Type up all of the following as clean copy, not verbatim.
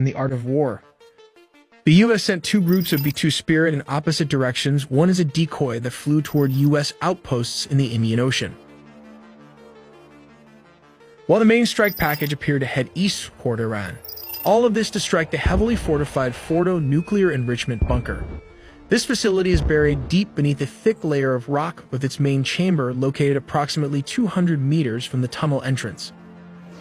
in the art of war. The U.S. sent two groups of B-2 Spirit in opposite directions, one as a decoy that flew toward U.S. outposts in the Indian Ocean, while the main strike package appeared to head east toward Iran. All of this to strike the heavily fortified Fordo nuclear enrichment bunker. This facility is buried deep beneath a thick layer of rock, with its main chamber located approximately 200 meters from the tunnel entrance.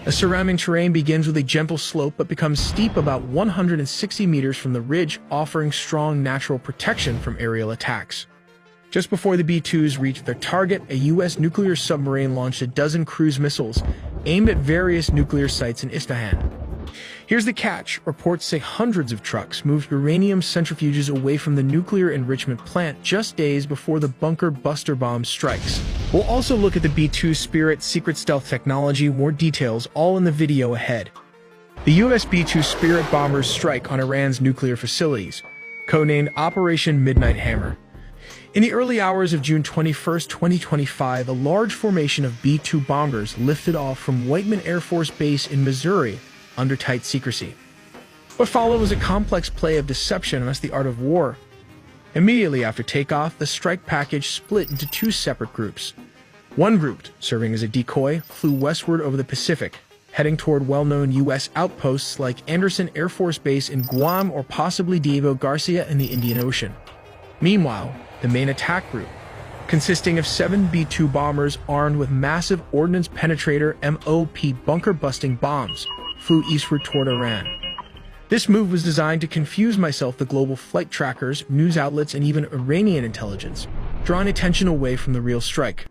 The surrounding terrain begins with a gentle slope but becomes steep about 160 meters from the ridge, offering strong natural protection from aerial attacks. Just before the B-2s reached their target, a U.S. nuclear submarine launched a dozen cruise missiles aimed at various nuclear sites in Isfahan. Here's the catch. Reports say hundreds of trucks moved uranium centrifuges away from the nuclear enrichment plant just days before the bunker buster bomb strikes. We'll also look at the B-2 Spirit secret stealth technology, more details all in the video ahead. The U.S. B-2 Spirit bombers strike on Iran's nuclear facilities, codenamed Operation Midnight Hammer. In the early hours of June 21, 2025, a large formation of B-2 bombers lifted off from Whiteman Air Force Base in Missouri under tight secrecy. What followed was a complex play of deception amongst the art of war. Immediately after takeoff, the strike package split into two separate groups. One group, serving as a decoy, flew westward over the Pacific, heading toward well-known U.S. outposts like Anderson Air Force Base in Guam or possibly Diego Garcia in the Indian Ocean. Meanwhile, the main attack group, consisting of 7 B-2 bombers armed with massive ordnance penetrator MOP bunker-busting bombs, flew eastward toward Iran. This move was designed to confuse the global flight trackers, news outlets, and even Iranian intelligence, drawing attention away from the real strike.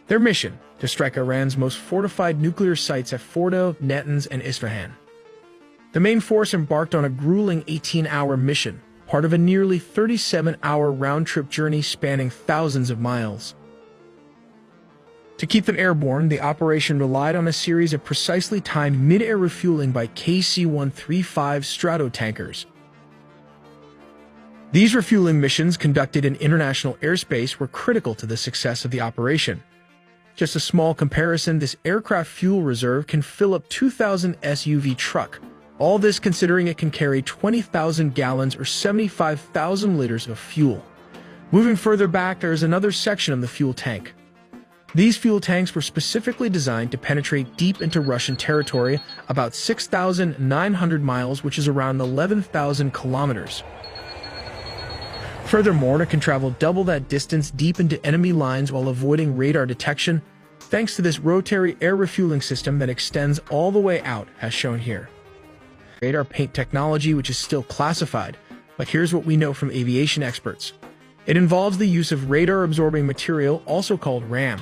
Their mission: to strike Iran's most fortified nuclear sites at Fordo, Natanz, and Isfahan. The main force embarked on a grueling 18-hour mission, part of a nearly 37-hour round-trip journey spanning thousands of miles. To keep them airborne, the operation relied on a series of precisely timed mid-air refueling by KC-135 Stratotankers. These refueling missions, conducted in international airspace, were critical to the success of the operation. Just a small comparison, this aircraft fuel reserve can fill up 2,000 SUV truck. All this considering it can carry 20,000 gallons or 75,000 liters of fuel. Moving further back, there is another section of the fuel tank. These fuel tanks were specifically designed to penetrate deep into Russian territory, about 6,900 miles, which is around 11,000 kilometers. Furthermore, it can travel double that distance deep into enemy lines while avoiding radar detection, thanks to this rotary air refueling system that extends all the way out, as shown here. Radar paint technology, which is still classified, but here's what we know from aviation experts. It involves the use of radar-absorbing material, also called RAM.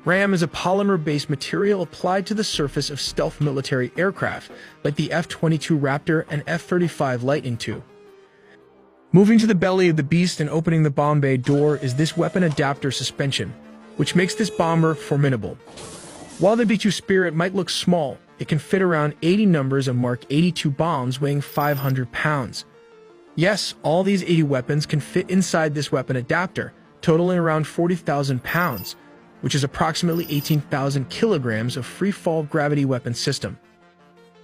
RAM is a polymer-based material applied to the surface of stealth military aircraft, like the F-22 Raptor and F-35 Lightning II. Moving to the belly of the beast and opening the bomb bay door is this weapon adapter suspension, which makes this bomber formidable. While the B-2 Spirit might look small, it can fit around 80 numbers of Mark 82 bombs weighing 500 pounds. Yes, all these 80 weapons can fit inside this weapon adapter, totaling around 40,000 pounds, which is approximately 18,000 kilograms of free-fall gravity weapon system.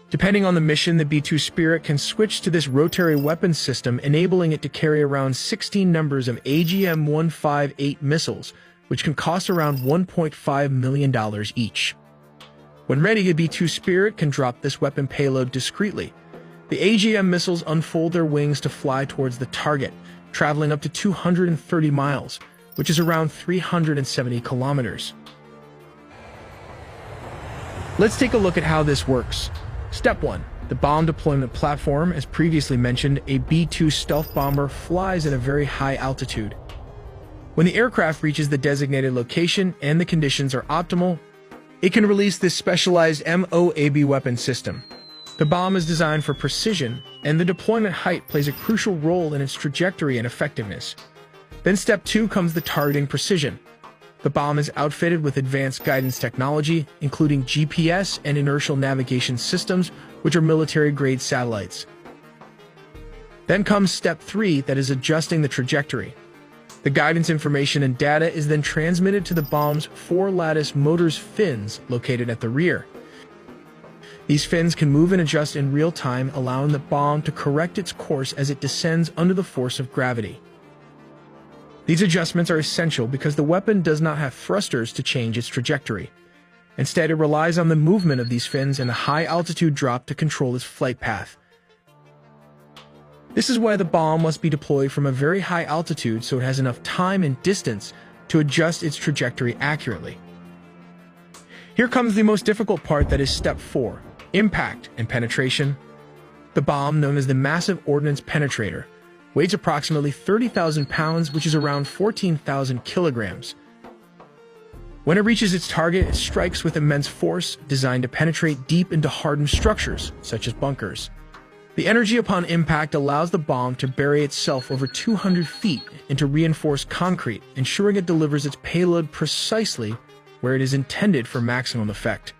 Depending on the mission, the B-2 Spirit can switch to this rotary weapon system, enabling it to carry around 16 numbers of AGM-158 missiles, which can cost around $1.5 million each. When ready, the B-2 Spirit can drop this weapon payload discreetly. The AGM missiles unfold their wings to fly towards the target, traveling up to 230 miles, which is around 370 kilometers. Let's take a look at how this works. Step 1. The bomb deployment platform. As previously mentioned, a B-2 stealth bomber flies at a very high altitude. When the aircraft reaches the designated location and the conditions are optimal, it can release this specialized MOAB weapon system. The bomb is designed for precision, and the deployment height plays a crucial role in its trajectory and effectiveness. Then step 2 comes the targeting precision. The bomb is outfitted with advanced guidance technology, including GPS and inertial navigation systems, which are military-grade satellites. Then comes step 3, that is adjusting the trajectory. The guidance information and data is then transmitted to the bomb's 4-lattice motors fins located at the rear. These fins can move and adjust in real time, allowing the bomb to correct its course as it descends under the force of gravity. These adjustments are essential because the weapon does not have thrusters to change its trajectory. Instead, it relies on the movement of these fins and a high-altitude drop to control its flight path. This is why the bomb must be deployed from a very high altitude so it has enough time and distance to adjust its trajectory accurately. Here comes the most difficult part, that is step 4, impact and penetration. The bomb, known as the Massive Ordnance Penetrator, weighs approximately 30,000 pounds, which is around 14,000 kilograms. When it reaches its target, it strikes with immense force, designed to penetrate deep into hardened structures, such as bunkers. The energy upon impact allows the bomb to bury itself over 200 feet into reinforced concrete, ensuring it delivers its payload precisely where it is intended for maximum effect.